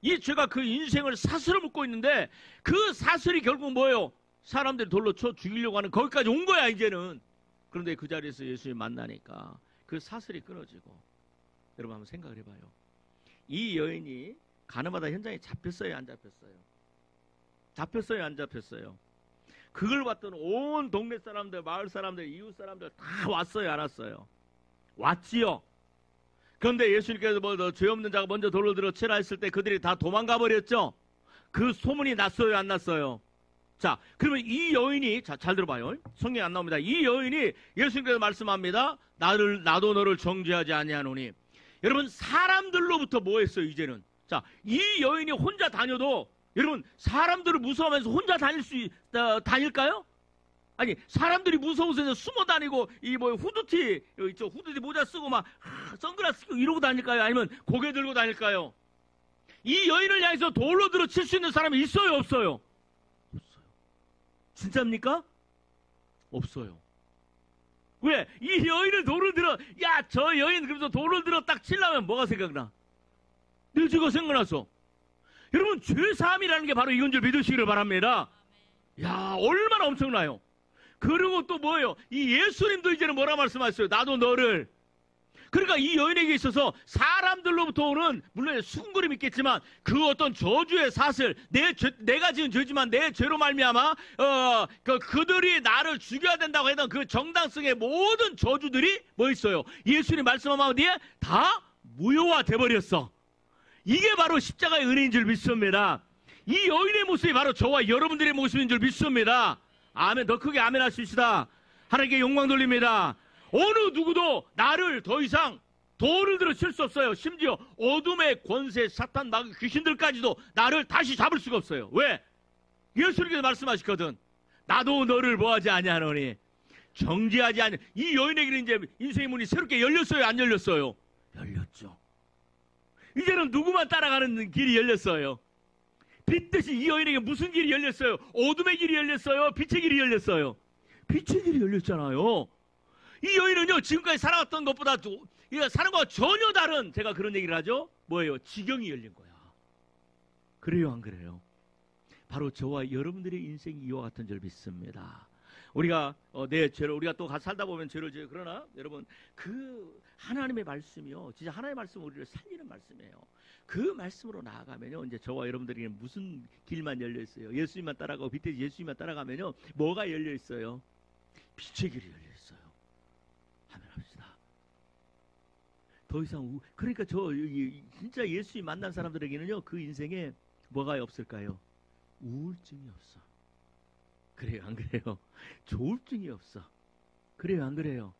이 죄가 그 인생을 사슬을 묶고 있는데 그 사슬이 결국 뭐예요? 사람들이 돌로 쳐 죽이려고 하는 거기까지 온 거야 이제는. 그런데 그 자리에서 예수님 만나니까 그 사슬이 끊어지고. 여러분 한번 생각을 해봐요. 이 여인이 가늠하다 현장에 잡혔어요 안 잡혔어요? 잡혔어요 안 잡혔어요? 그걸 봤던 온 동네 사람들 마을 사람들 이웃 사람들 다 왔어요 안 왔어요? 왔지요. 그런데 예수님께서 죄 없는 자가 먼저 돌을 들어 치라 했을 때 그들이 다 도망가 버렸죠. 그 소문이 났어요 안 났어요? 자, 그러면 이 여인이 잘 들어봐요. 성경에 안 나옵니다. 이 여인이 예수님께서 말씀합니다. 나도 너를 정죄하지 아니하노니. 여러분 사람들로부터 뭐 했어요 이제는? 자, 이 여인이 혼자 다녀도 여러분 사람들을 무서워하면서 혼자 다닐까요? 아니 사람들이 무서워서 숨어 다니고 이 후드티 모자 쓰고 막 선글라스 쓰고 이러고 다닐까요? 아니면 고개 들고 다닐까요? 이 여인을 향해서 돌로 들어 칠 수 있는 사람이 있어요 없어요? 없어요. 진짜입니까? 없어요. 왜? 이 여인을 돌을 들어 저 여인 그래서 돌을 들어 딱 치려면 뭐가 생각나? 늘 저거 생각나서. 여러분 죄사함이라는 게 바로 이건 줄 믿으시기를 바랍니다. 얼마나 엄청나요? 그리고 또 뭐예요? 이 예수님도 이제는 뭐라 말씀하셨어요? 나도 너를. 그러니까 이 여인에게 있어서 사람들로부터 오는 물론 수군거림이 있겠지만 그 어떤 저주의 사슬 내가 지은 죄지만 내 죄로 말미암아 그들이 나를 죽여야 된다고 했던 그 정당성의 모든 저주들이 뭐 있어요? 예수님 말씀 한마디에 다 무효화 돼버렸어. 이게 바로 십자가의 은혜인 줄 믿습니다. 이 여인의 모습이 바로 저와 여러분들의 모습인 줄 믿습니다. 아멘. 더 크게 아멘 하십시다. 하나님께 영광 돌립니다. 어느 누구도 나를 더 이상 돌을 들어 칠 수 없어요. 심지어 어둠의 권세, 사탄, 마귀, 귀신들까지도 나를 다시 잡을 수가 없어요. 왜? 예수님께서 말씀하셨거든. 나도 너를 뭐하지 아니하노니 정죄하지 아니. 이 여인에게는 이제 인생의 문이 새롭게 열렸어요, 안 열렸어요? 열렸죠. 이제는 누구만 따라가는 길이 열렸어요. 빛듯이 이 여인에게 무슨 길이 열렸어요? 어둠의 길이 열렸어요? 빛의 길이 열렸어요? 빛의 길이 열렸잖아요. 이 여인은요, 지금까지 살아왔던 것보다 사는 것과 전혀 다른, 제가 그런 얘기를 하죠. 뭐예요? 지경이 열린 거야. 그래요, 안 그래요? 바로 저와 여러분들의 인생이 이와 같은 줄 믿습니다. 우리가 내 죄를 우리가 또 살다 보면 죄를 지어요. 그러나 여러분, 그 하나님의 말씀이요, 진짜 하나님의 말씀은 우리를 살리는 말씀이에요. 그 말씀으로 나아가면요, 이제 저와 여러분들에게는 무슨 길만 열려 있어요? 예수님만 따라가고 빛의 예수님만 따라가면요, 뭐가 열려 있어요? 빛의 길이 열려 있어요. 하면 합시다. 더 이상 그러니까 진짜 예수님 만난 사람들에게는요, 그 인생에 뭐가 없을까요? 우울증이 없어. 그래요, 안 그래요? 조울증이 없어. 그래요, 안 그래요?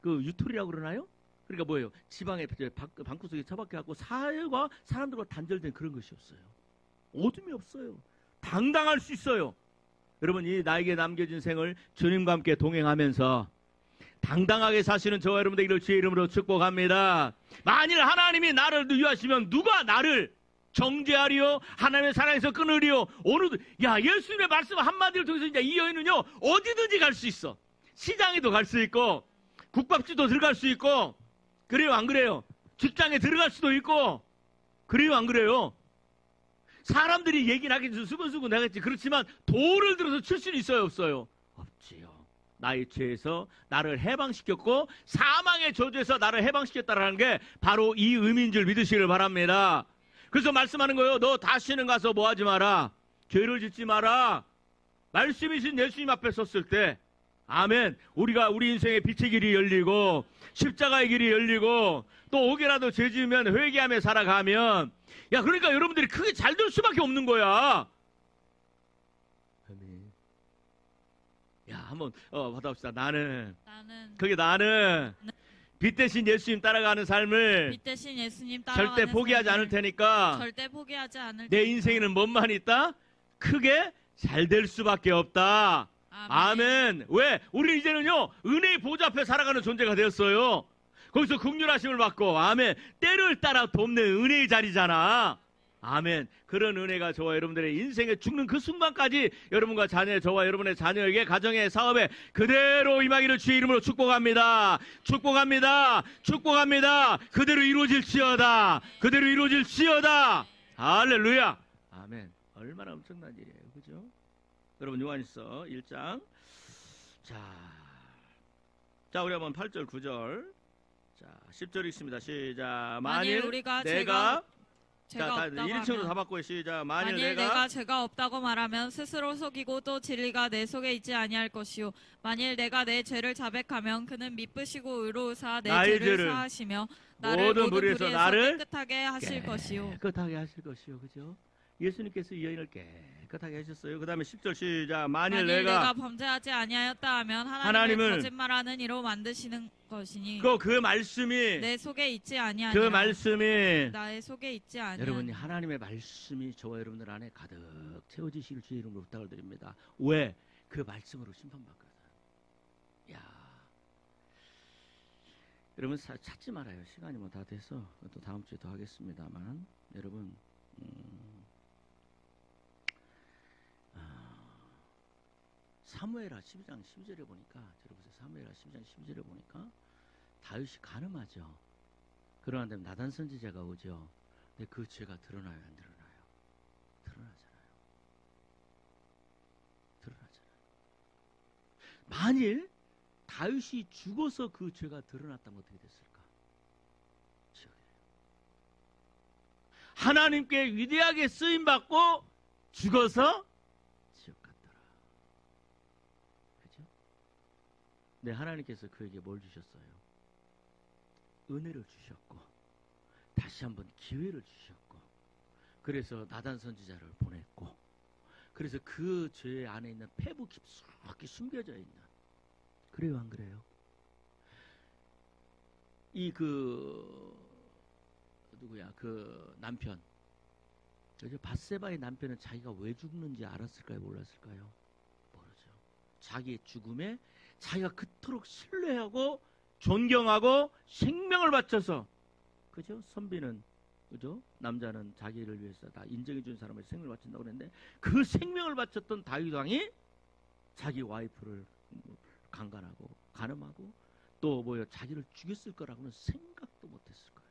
그 유토리라고 그러나요? 그러니까 뭐예요? 지방에 방구석에 처박혀갖고 사회와 사람들과 단절된 그런 것이 없어요. 어둠이 없어요. 당당할 수 있어요. 여러분, 이 나에게 남겨진 생을 주님과 함께 동행하면서 당당하게 사시는 저와 여러분 되기를 주의 이름으로 축복합니다. 만일 하나님이 나를 유하시면 누가 나를 정죄하리요? 하나님의 사랑에서 끊으리요? 예수님의 말씀 한마디를 통해서 이제 이 여인은요, 어디든지 갈 수 있어. 시장에도 갈 수 있고, 국밥집도 들어갈 수 있고, 그래요, 안 그래요? 직장에 들어갈 수도 있고, 그래요, 안 그래요? 사람들이 얘기는 하겠지, 수근수근 하겠지. 그렇지만 돌을 들어서 칠 수는 있어요, 없어요? 없지요. 나의 죄에서 나를 해방시켰고 사망의 저주에서 나를 해방시켰다라는 게 바로 이 의미인 줄 믿으시길 바랍니다. 그래서 말씀하는 거예요. 너 다시는 가서 뭐 하지 마라. 죄를 짓지 마라. 말씀이신 예수님 앞에 섰을 때, 아멘, 우리 인생의 빛의 길이 열리고 십자가의 길이 열리고 또 혹여라도 죄 지으면 회개하며 살아가면, 그러니까 여러분들이 크게 잘 될 수밖에 없는 거야. 아멘. 한번 받아봅시다. 나는 빛 대신 예수님 따라가는 삶을 절대 포기하지 않을 테니까 내 인생에는 뭔만 있다? 크게 잘 될 수밖에 없다. 아멘. 왜? 우리 이제는요, 은혜의 보좌 앞에 살아가는 존재가 되었어요. 거기서 긍휼하심을 받고, 아멘, 때를 따라 돕는 은혜의 자리잖아. 아멘. 그런 은혜가 저와 여러분들의 인생에 죽는 그 순간까지 여러분과 저와 여러분의 자녀에게, 가정에, 사업에 그대로 임하기를 주의 이름으로 축복합니다. 축복합니다. 축복합니다. 그대로 이루어질지어다. 그대로 이루어질지어다. 할렐루야. 아멘. 얼마나 엄청난 일이에요. 그죠? 여러분, 요한일서 1장. 자, 우리 한번 8절, 9절. 자, 10절 읽습니다. 시작. 만일 내가 죄가 없다고 1층으로 하면, 다 바꿔요. 시작. 만일 내가 죄가 없다고 말하면 스스로 속이고 또 진리가 내 속에 있지 아니할 것이요. 만일 내가 내 죄를 자백하면 그는 미쁘시고 의로우사 내 죄를 사하시며 나를 모든 불의에서 나를 깨끗하게 하실 것이요. 깨끗하게 하실 것이요. 그죠? 예수님께서 이 여인을 깨끗하게 하셨어요. 그 다음에 10절 시작. 만일 내가 범죄하지 아니하였다 하면 하나님을 거짓말하는 이로 만드시는 것이니 그 말씀이 내 속에 있지 아니하냐. 그 말씀이 나의 속에 있지 아니하냐. 여러분, 하나님의 말씀이 저와 여러분들 안에 가득 채워지시길 주의 이름으로 부탁을 드립니다. 왜? 그 말씀으로 심판받거든. 여러분, 찾지 말아요. 시간이 다 돼서 또 다음 주에 더 하겠습니다만, 여러분, 사무엘하 12장 12절에 보니까, 들어보세요. 사무엘하 12장 12절에 보니까 다윗이 가늠하죠. 그러나 나단 선지자가 오죠. 근데 그 죄가 드러나요, 안 드러나요? 드러나잖아요. 만일 다윗이 죽어서 그 죄가 드러났다면 어떻게 됐을까? 지옥이에요. 하나님께 위대하게 쓰임받고 죽어서 지옥 갔더라. 그죠? 네, 하나님께서 그에게 뭘 주셨어요? 은혜를 주셨고, 다시 한번 기회를 주셨고, 그래서 나단 선지자를 보냈고, 그래서 그 죄 안에 있는 폐부 깊숙이 숨겨져 있는 그래요, 안 그래요? 누구야, 남편. 그죠? 밧세바의 남편은 자기가 왜 죽는지 알았을까요, 몰랐을까요? 모르죠. 자기의 죽음에 자기가 그토록 신뢰하고 존경하고 생명을 바쳐서, 그죠? 선비는, 그죠? 남자는 자기를 위해서 다 인정해 준 사람을 생명을 바친다고 그랬는데, 그 생명을 바쳤던 다윗 왕이 자기 와이프를 강간하고 간음하고 또 자기를 죽였을 거라고는 생각도 못했을 거예요.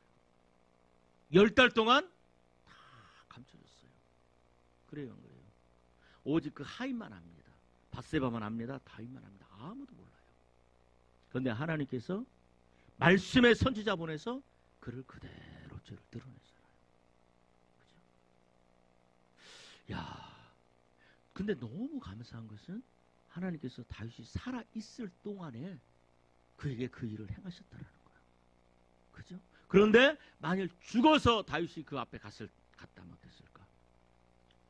10달 동안 다 감춰졌어요. 그래요, 안 그래요? 오직 그 하인만 압니다. 밧세바만 압니다. 다윗만 압니다. 아무도 몰라요. 그런데 하나님께서 말씀의 선지자 보내서 그를 그대로 죄를 드러내잖아요. 그죠? 야, 근데 너무 감사한 것은 하나님께서 다윗이 살아 있을 동안에 그에게 그 일을 행하셨다라는 거예요. 그죠? 그런데 만일 죽어서 다윗이 그 앞에 갔다면 어땠을까?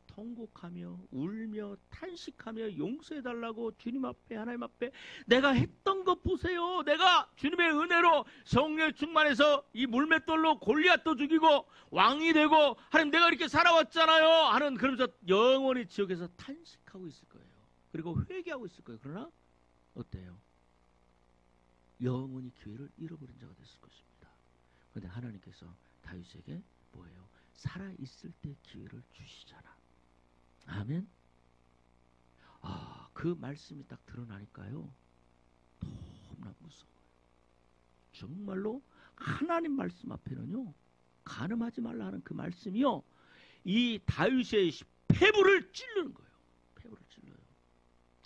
통곡하며 울며 탄식하며 용서해달라고 주님 앞에, 하나님 앞에, 내가 했던 것 보세요. 내가 주님의 은혜로 성령의 충만해서 이 물맷돌로 골리앗도 죽이고 왕이 되고, 하나님 내가 이렇게 살아왔잖아요 하는, 그러면서 영원히 지옥에서 탄식하고 있을 거예요. 그리고 회개하고 있을 거예요. 그러나 어때요? 영원히 기회를 잃어버린 자가 됐을 것입니다. 그런데 하나님께서 다윗에게 뭐예요? 살아있을 때 기회를 주시잖아. 아멘. 그 말씀이 딱 드러나니까요, 너무나 무서워요. 정말로 하나님 말씀 앞에는요, 간음하지 말라 하는 그 말씀이요, 이 다윗의 폐부를 찌르는 거예요. 폐부를 찔러요.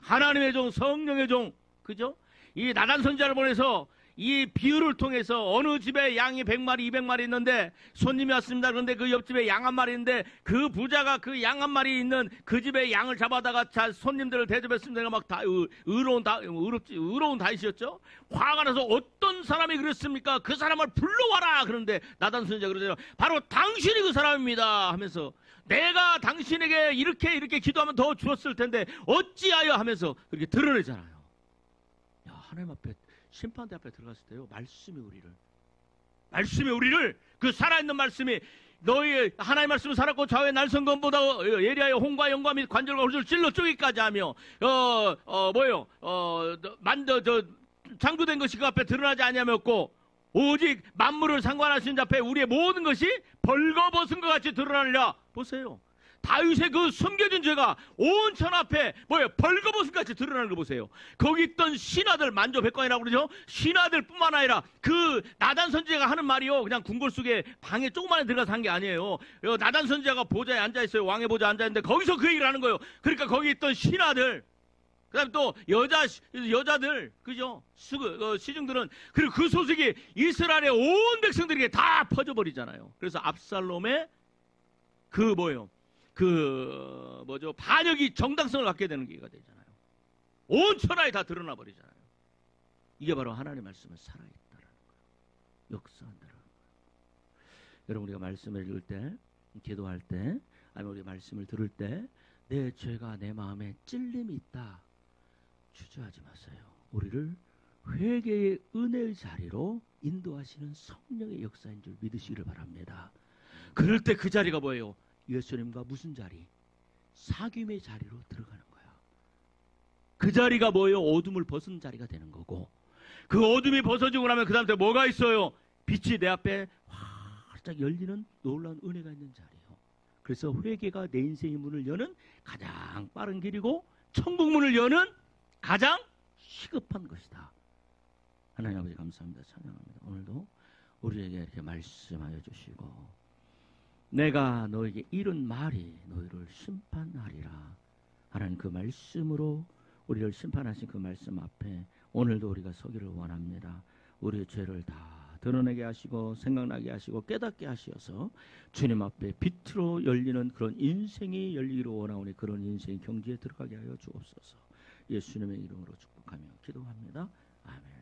하나님의 종, 성령의 종, 그죠? 이 나단 선지자를 보내서 이 비유를 통해서 어느 집에 양이 100마리, 200마리 있는데 손님이 왔습니다. 그런데 그 옆집에 양 한 마리 있는데 그 부자가 그 양 한 마리 있는 그 집에 양을 잡아다가 손님들을 대접했습니다. 내가 막 다 의로운 다윗이었죠. 화가 나서 어떤 사람이 그랬습니까? 그 사람을 불러와라. 그런데 나단 선지자가 그러잖아요. 바로 당신이 그 사람입니다. 하면서 내가 당신에게 이렇게 기도하면 더 주었을 텐데 어찌하여 하면서 그렇게 드러내잖아요. 야, 하나님 앞에, 심판대 앞에 들어갔을 때요, 말씀이 우리를 그 살아있는 말씀이, 너희 하나님 말씀은 살았고 좌우의 날성검보다 예리하여 홍과 영과 및 관절과 홀줄 찔러 쪼기까지 하며 창조된 것이 그 앞에 드러나지 아니하였고 오직 만물을 상관하시는 자 앞에 우리의 모든 것이 벌거벗은 것 같이 드러나느냐. 보세요. 다윗의 그 숨겨진 죄가 온 천 앞에 벌거벗은 같이 드러나는 거 보세요. 거기 있던 신하들, 만조백관이라고 그러죠. 신하들 뿐만 아니라 그 나단 선지자가 하는 말이요, 그냥 궁궐 속에 방에 조그만에 들어가서 한 게 아니에요. 나단 선지자가 보좌에 앉아있어요. 왕의 보좌에 앉아있는데 거기서 그 얘기를 하는 거예요. 그러니까 거기 있던 신하들, 그 다음에 또 여자들, 그죠? 시중들은, 그리고 그 소식이 이스라엘의 온 백성들에게 다 퍼져버리잖아요. 그래서 압살롬의 반역이 정당성을 갖게 되는 계기가 되잖아요. 온 천하에 다 드러나 버리잖아요. 이게 바로 하나님의 말씀은 살아있다라는 거예요. 역사한다라는 거예요. 여러분, 우리가 말씀을 읽을 때, 기도할 때, 아니면 우리가 말씀을 들을 때, 내 죄가 내 마음에 찔림이 있다, 주저하지 마세요. 우리를 회개의 은혜의 자리로 인도하시는 성령의 역사인 줄 믿으시기를 바랍니다. 그럴 때 그 자리가 뭐예요? 예수님과 무슨 자리? 사귐의 자리로 들어가는 거야. 그 자리가 뭐예요? 어둠을 벗은 자리가 되는 거고, 그 어둠이 벗어지고 나면 그 다음에 뭐가 있어요? 빛이 내 앞에 활짝 열리는 놀라운 은혜가 있는 자리예요. 그래서 회개가 내 인생의 문을 여는 가장 빠른 길이고 천국 문을 여는 가장 시급한 것이다. 하나님 아버지 감사합니다. 찬양합니다. 오늘도 우리에게 이렇게 말씀하여 주시고, 내가 너에게 이른 말이 너희를 심판하리라. 하나님, 그 말씀으로 우리를 심판하신 그 말씀 앞에 오늘도 우리가 서기를 원합니다. 우리의 죄를 다 드러내게 하시고 생각나게 하시고 깨닫게 하시어서 주님 앞에 빛으로 열리는 그런 인생이 열리기를 원하오니 그런 인생의 경지에 들어가게 하여 주옵소서. 예수님의 이름으로 축복하며 기도합니다. 아멘.